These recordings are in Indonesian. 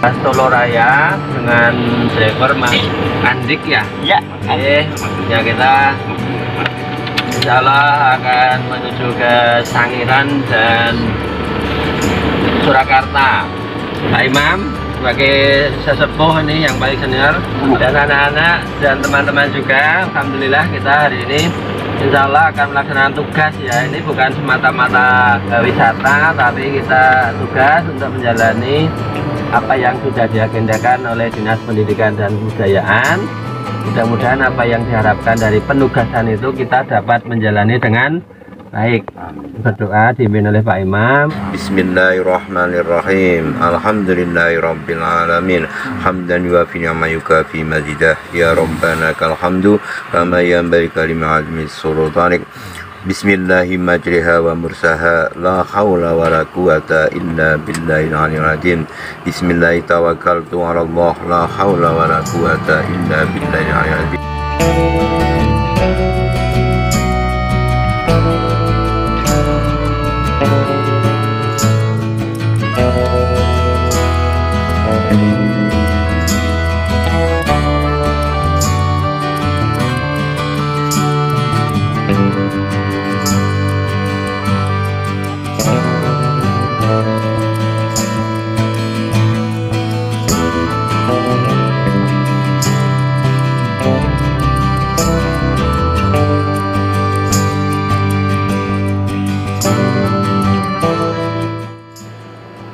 Toloraya dengan driver Mas Andik ya. Ya. Oke, ya kita insya Allah akan menuju ke Sangiran dan Surakarta. Pak Imam sebagai sesepuh ini yang paling senior dan anak-anak dan teman-teman juga, alhamdulillah kita hari ini insya Allah akan melaksanakan tugas ya. Ini bukan semata-mata wisata, tapi kita tugas untuk menjalani apa yang sudah diagendakan oleh Dinas Pendidikan dan Kebudayaan. Mudah-mudahan apa yang diharapkan dari penugasan itu kita dapat menjalani dengan baik. Berdoa dipimpin oleh Pak Imam. Bismillahirrahmanirrahim. Alhamdulillahirabbil alamin. Hamdan yuwafi ni'ma yukafi mazidah. Ya Rabbana kal hamdu kama yanbaghi li'azmi sultanik. Bismillahi majriha wa mursaha, la hawla wa la quwata illa billahil aliyyil azim. Bismillahi tawakkaltu 'ala Allah, la hawla wa la quwata illa billahil aliyyil azim.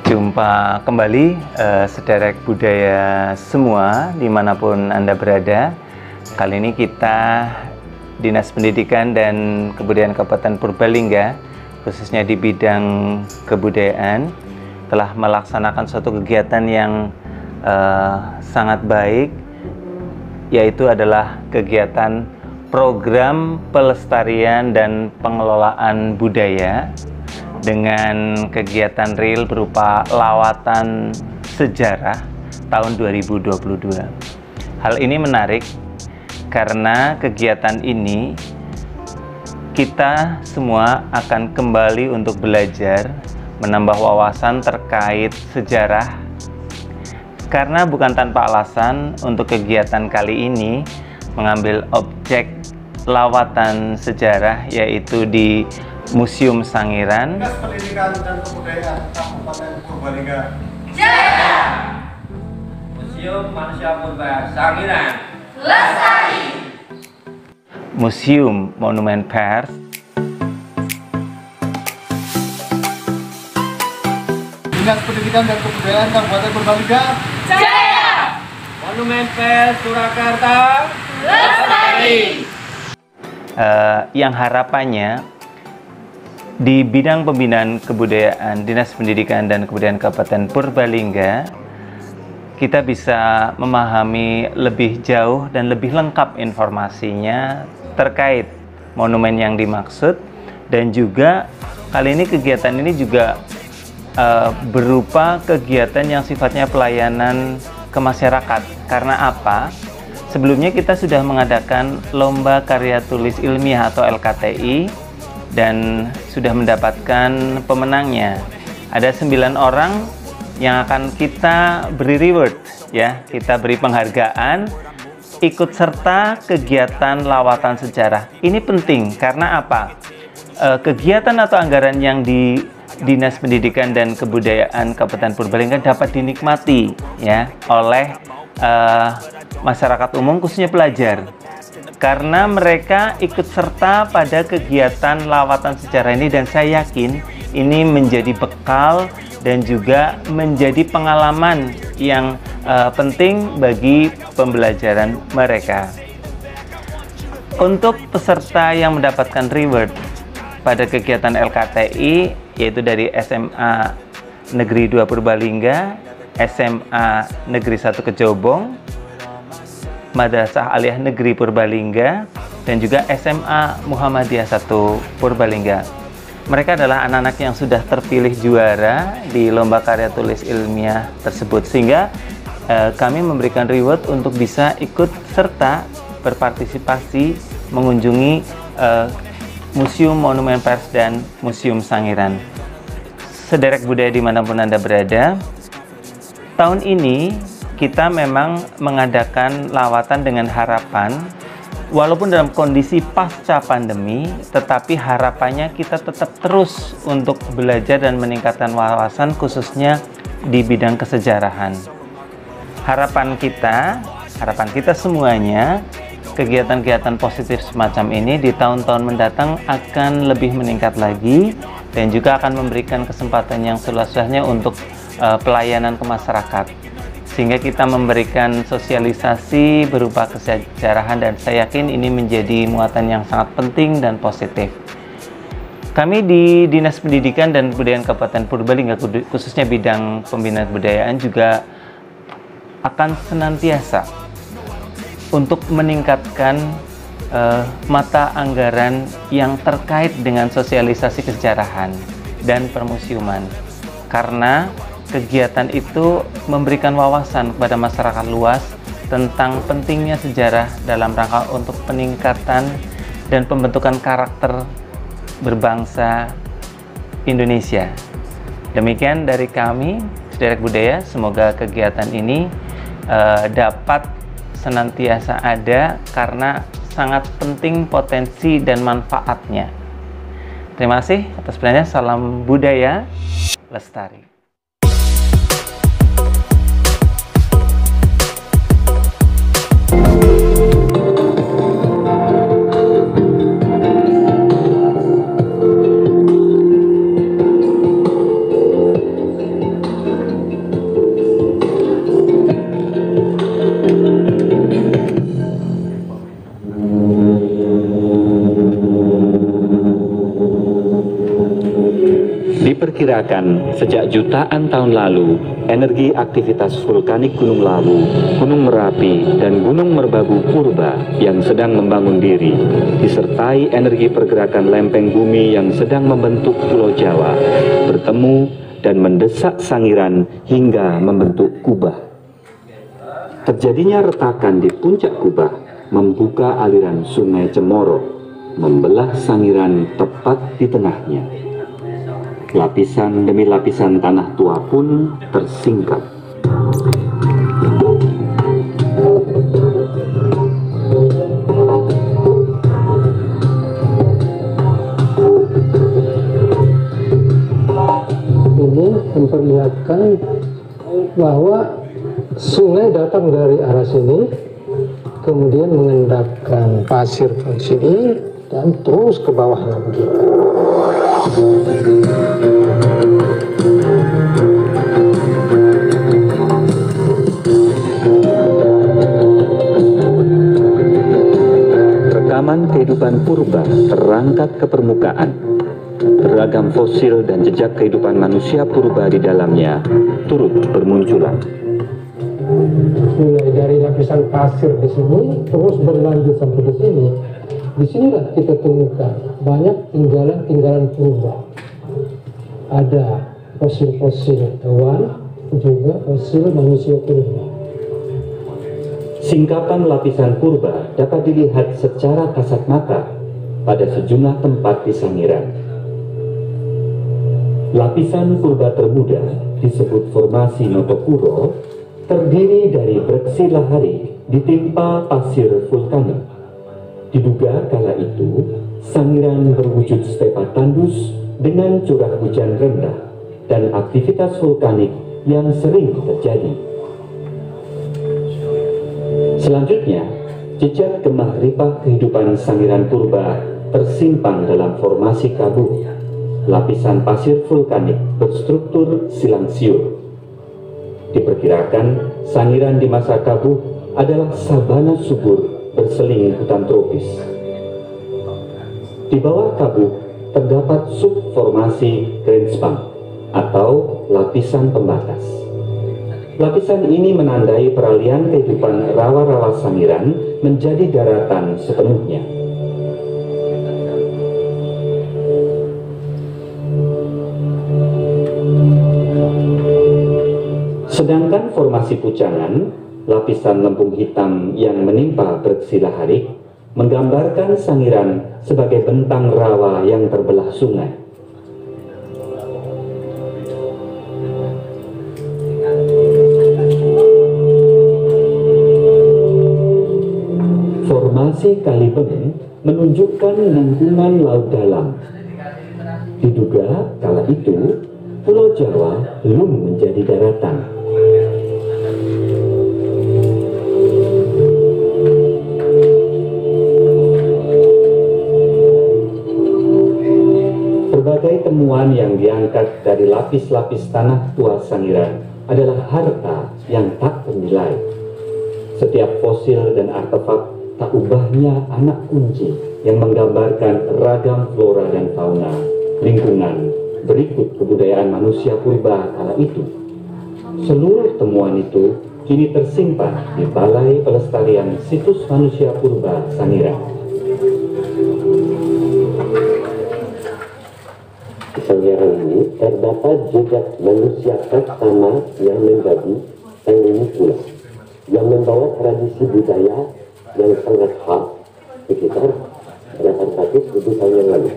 Jumpa kembali sederek budaya semua dimanapun Anda berada. Kali ini kita Dinas Pendidikan dan Kebudayaan Kabupaten Purbalingga, khususnya di bidang kebudayaan, telah melaksanakan suatu kegiatan yang sangat baik, yaitu adalah kegiatan program pelestarian dan pengelolaan budaya dengan kegiatan real berupa lawatan sejarah tahun 2022. Hal ini menarik karena kegiatan ini kita semua akan kembali untuk belajar, menambah wawasan terkait sejarah. Karena bukan tanpa alasan untuk kegiatan kali ini mengambil objek lawatan sejarah, yaitu di Museum Sangiran. Dinas Pendidikan dan Kebudayaan Kabupaten Purbalingga. Jaya! Museum Manusia Purba Sangiran. Lestari! Museum Monumen Pers. Dinas Pendidikan dan Kebudayaan Kabupaten Purbalingga. Jaya! Monumen Pers Surakarta. Lestari! Yang harapannya di bidang pembinaan kebudayaan Dinas Pendidikan dan Kebudayaan Kabupaten Purbalingga, kita bisa memahami lebih jauh dan lebih lengkap informasinya terkait monumen yang dimaksud, dan juga kali ini kegiatan ini juga berupa kegiatan yang sifatnya pelayanan ke masyarakat. Karena apa? Sebelumnya kita sudah mengadakan lomba karya tulis ilmiah atau LKTI dan sudah mendapatkan pemenangnya. Ada 9 orang yang akan kita beri reward ya, kita beri penghargaan ikut serta kegiatan lawatan sejarah. Ini penting karena apa? Kegiatan atau anggaran yang di Dinas Pendidikan dan Kebudayaan Kabupaten Purbalingga dapat dinikmati ya oleh masyarakat umum, khususnya pelajar, karena mereka ikut serta pada kegiatan lawatan sejarah ini, dan saya yakin ini menjadi bekal dan juga menjadi pengalaman yang penting bagi pembelajaran mereka. Untuk peserta yang mendapatkan reward pada kegiatan LKTI, yaitu dari SMA Negeri 2 Purbalingga, SMA Negeri 1 Kejobong, Madrasah Aliyah Negeri Purbalingga, dan juga SMA Muhammadiyah 1 Purbalingga. Mereka adalah anak-anak yang sudah terpilih juara di lomba karya tulis ilmiah tersebut, sehingga kami memberikan reward untuk bisa ikut serta berpartisipasi mengunjungi Museum Monumen Pers dan Museum Sangiran. Sederek budaya dimanapun Anda berada, Tahun ini kita memang mengadakan lawatan dengan harapan, walaupun dalam kondisi pasca pandemi, tetapi harapannya kita tetap terus untuk belajar dan meningkatkan wawasan khususnya di bidang kesejarahan. Harapan kita semuanya, kegiatan-kegiatan positif semacam ini di tahun-tahun mendatang akan lebih meningkat lagi dan juga akan memberikan kesempatan yang seluas-luasnya untuk pelayanan ke masyarakat, sehingga kita memberikan sosialisasi berupa kesejarahan, dan saya yakin ini menjadi muatan yang sangat penting dan positif. Kami di Dinas Pendidikan dan Kebudayaan Kabupaten Purbalingga, khususnya bidang pembinaan kebudayaan, juga akan senantiasa untuk meningkatkan mata anggaran yang terkait dengan sosialisasi kesejarahan dan permusiuman, karena kegiatan itu memberikan wawasan kepada masyarakat luas tentang pentingnya sejarah dalam rangka untuk peningkatan dan pembentukan karakter berbangsa Indonesia. Demikian dari kami, Sederek Budaya. Semoga kegiatan ini dapat senantiasa ada karena sangat penting potensi dan manfaatnya. Terima kasih atas perhatiannya. Salam budaya lestari. Diperkirakan sejak jutaan tahun lalu, energi aktivitas vulkanik Gunung Lawu, Gunung Merapi, dan Gunung Merbabu Purba yang sedang membangun diri, disertai energi pergerakan lempeng bumi yang sedang membentuk Pulau Jawa, bertemu dan mendesak Sangiran hingga membentuk Kubah. Terjadinya retakan di puncak Kubah membuka aliran Sungai Cemoro, membelah Sangiran tepat di tengahnya. Lapisan demi lapisan tanah tua pun tersingkap. Ini memperlihatkan bahwa sungai datang dari arah sini, kemudian mengendapkan pasir ke sini dan terus ke bawah lagi. Rekaman kehidupan purba terangkat ke permukaan. Beragam fosil dan jejak kehidupan manusia purba di dalamnya turut bermunculan. Mulai dari lapisan pasir di sini, terus berlanjut sampai di sini. Disinilah kita temukan banyak tinggalan-tinggalan purba. Ada fosil-fosil hewan, juga fosil manusia purba. Singkapan lapisan purba dapat dilihat secara kasat mata pada sejumlah tempat di Sangiran. Lapisan purba termuda disebut formasi Notokuro, terdiri dari breksi lahari ditimpa pasir vulkanik. Diduga kala itu Sangiran berwujud stepa tandus dengan curah hujan rendah dan aktivitas vulkanik yang sering terjadi. Selanjutnya, jejak gemah ripah kehidupan Sangiran purba tersimpan dalam formasi Kabuh, lapisan pasir vulkanik berstruktur silang siur. Diperkirakan Sangiran di masa Kabuh adalah sabana subur berseling hutan tropis. Di bawah Kabuh terdapat subformasi Grenspan atau lapisan pembatas. Lapisan ini menandai peralihan kehidupan rawa-rawa Sangiran menjadi daratan sepenuhnya. Sedangkan formasi Pucangan, lapisan lempung hitam yang menimpa breksi laharik, menggambarkan Sangiran sebagai bentang rawa yang terbelah sungai. Fase Kalibeng menunjukkan lingkungan laut dalam. Diduga kala itu Pulau Jawa belum menjadi daratan. Berbagai temuan yang diangkat dari lapis-lapis tanah tua Sangiran adalah harta yang tak ternilai. Setiap fosil dan artefak tak ubahnya anak kunci yang menggambarkan ragam flora dan fauna lingkungan berikut kebudayaan manusia purba kala itu. Seluruh temuan itu kini tersimpan di Balai Pelestarian Situs Manusia Purba Sangiran. Di Sangiran ini terdapat jejak manusia pertama yang menjadi penghuni pulau, yang membawa tradisi budaya yang sangat khas sekitar 800.000 tahun yang lalu.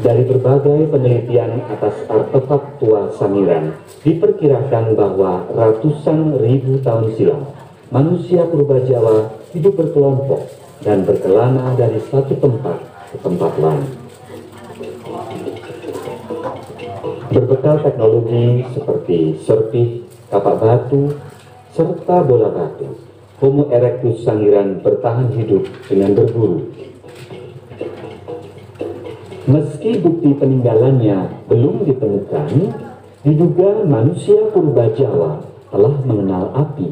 Dari berbagai penelitian atas artefak tua Sangiran, diperkirakan bahwa ratusan ribu tahun silam, manusia purba Jawa hidup berkelompok dan berkelana dari satu tempat ke tempat lain. Berbekal teknologi seperti serpih, kapak batu, serta bola batu, Homo erectus Sangiran bertahan hidup dengan berburu. Meski bukti peninggalannya belum ditemukan, diduga manusia purba Jawa telah mengenal api.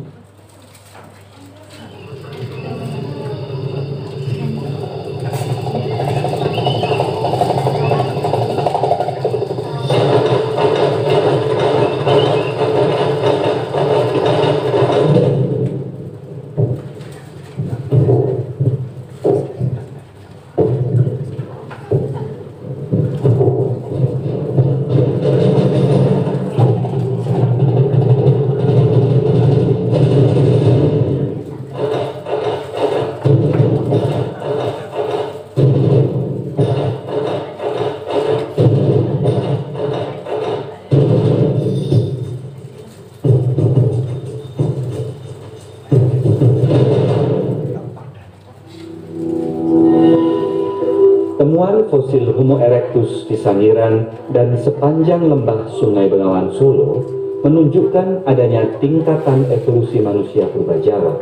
Temuan fosil Homo erectus di Sangiran dan sepanjang lembah Sungai Bengawan Solo menunjukkan adanya tingkatan evolusi manusia purba Jawa.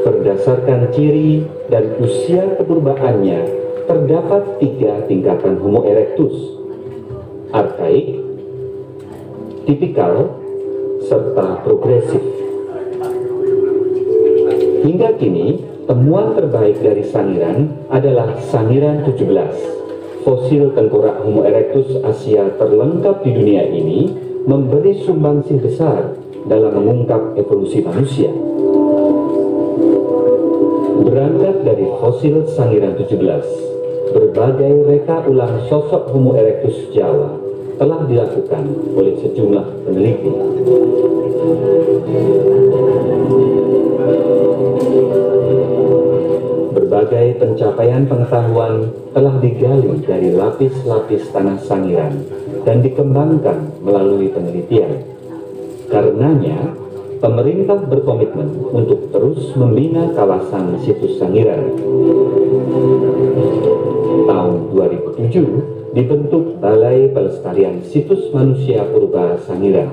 Berdasarkan ciri dan usia kepurbaannya, terdapat 3 tingkatan Homo erectus: arkaik, tipikal, serta progresif. Hingga kini, temuan terbaik dari Sangiran adalah Sangiran 17. Fosil tengkorak Homo erectus Asia terlengkap di dunia ini memberi sumbangsih besar dalam mengungkap evolusi manusia. Berangkat dari fosil Sangiran 17, berbagai reka ulang sosok Homo erectus Jawa telah dilakukan oleh sejumlah peneliti. Berbagai pencapaian pengetahuan telah digali dari lapis-lapis tanah Sangiran dan dikembangkan melalui penelitian. Karenanya, pemerintah berkomitmen untuk terus membina kawasan situs Sangiran. Tahun 2007 dibentuk Balai Pelestarian Situs Manusia Purba Sangiran.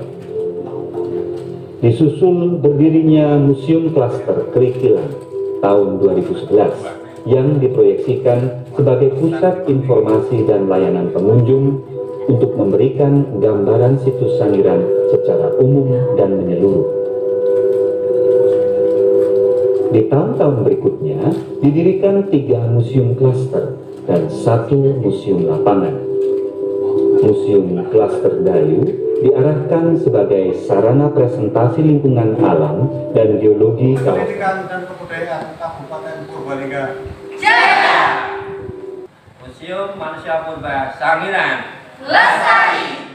Disusul berdirinya Museum Klaster Kerikilan tahun 2011 yang diproyeksikan sebagai pusat informasi dan layanan pengunjung untuk memberikan gambaran situs Sangiran secara umum dan menyeluruh. Di tahun-tahun berikutnya didirikan 3 museum klaster dan 1 museum lapangan. Museum Klaster Dayu diarahkan sebagai sarana presentasi lingkungan alam dan geologi kawasan. Pendidikan dan Kebudayaan Kabupaten Purbalingga. Jaya! Museum Manusia Purba Sangiran lestari!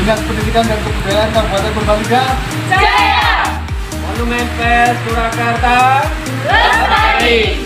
Dinas Pendidikan dan Kebudayaan Kabupaten Purbalingga. Monumen Pes Surakarta lestari.